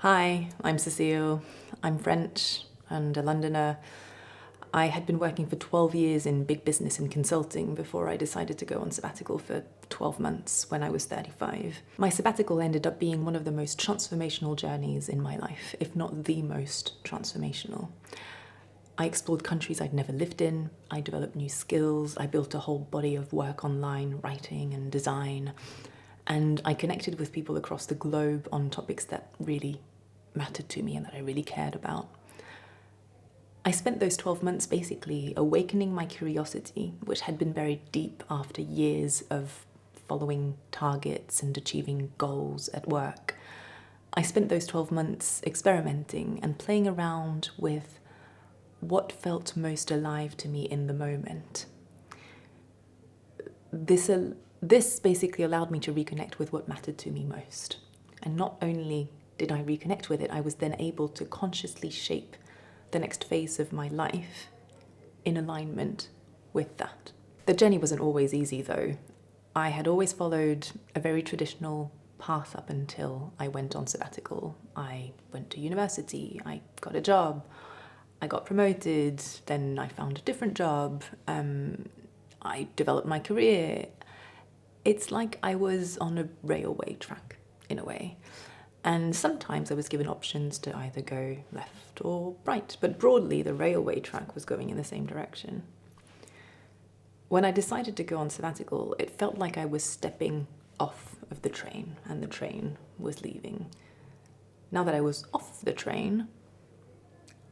Hi, I'm Cecile. I'm French and a Londoner. I had been working for 12 years in big business and consulting before I decided to go on sabbatical for 12 months when I was 35. My sabbatical ended up being one of the most transformational journeys in my life, if not the most transformational. I explored countries I'd never lived in, I developed new skills, I built a whole body of work online, writing and design, and I connected with people across the globe on topics that really mattered to me and that I really cared about. I spent those 12 months basically awakening my curiosity, which had been buried deep after years of following targets and achieving goals at work. I spent those 12 months experimenting and playing around with what felt most alive to me in the moment. This basically allowed me to reconnect with what mattered to me most. And not only did I reconnect with it, I was then able to consciously shape the next phase of my life in alignment with that. The journey wasn't always easy though. I had always followed a very traditional path up until I went on sabbatical. I went to university, I got a job, I got promoted, then I found a different job, I developed my career. It's like I was on a railway track in a way. And sometimes I was given options to either go left or right, but broadly the railway track was going in the same direction. When I decided to go on sabbatical, it felt like I was stepping off of the train and the train was leaving. Now that I was off the train,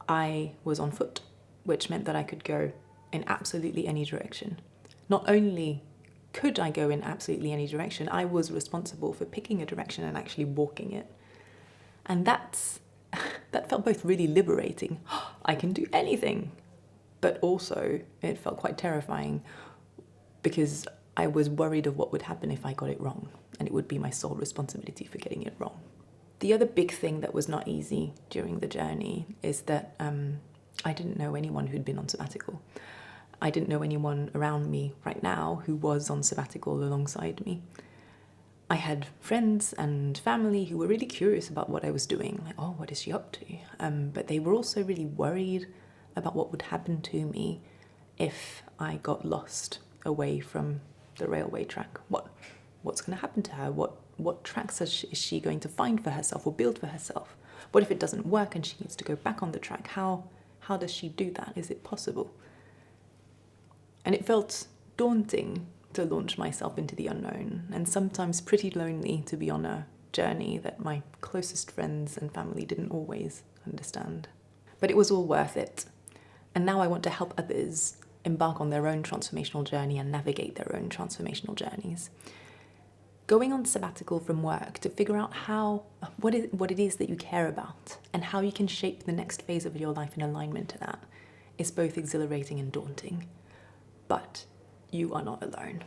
I was on foot, which meant that I could go in absolutely any direction. Not only could I go in absolutely any direction, I was responsible for picking a direction and actually walking it. And that felt both really liberating. I can do anything. But also it felt quite terrifying because I was worried of what would happen if I got it wrong, and it would be my sole responsibility for getting it wrong. The other big thing that was not easy during the journey is that I didn't know anyone who'd been on sabbatical. I didn't know anyone around me right now who was on sabbatical alongside me. I had friends and family who were really curious about what I was doing, like, oh, what is she up to? But they were also really worried about what would happen to me if I got lost away from the railway track. What's going to happen to her? What tracks is she going to find for herself or build for herself? What if it doesn't work and she needs to go back on the track? How does she do that? Is it possible? And it felt daunting to launch myself into the unknown, and sometimes pretty lonely to be on a journey that my closest friends and family didn't always understand. But it was all worth it. And now I want to help others embark on their own transformational journey and navigate their own transformational journeys. Going on sabbatical from work to figure out what it is that you care about and how you can shape the next phase of your life in alignment to that is both exhilarating and daunting. But you are not alone.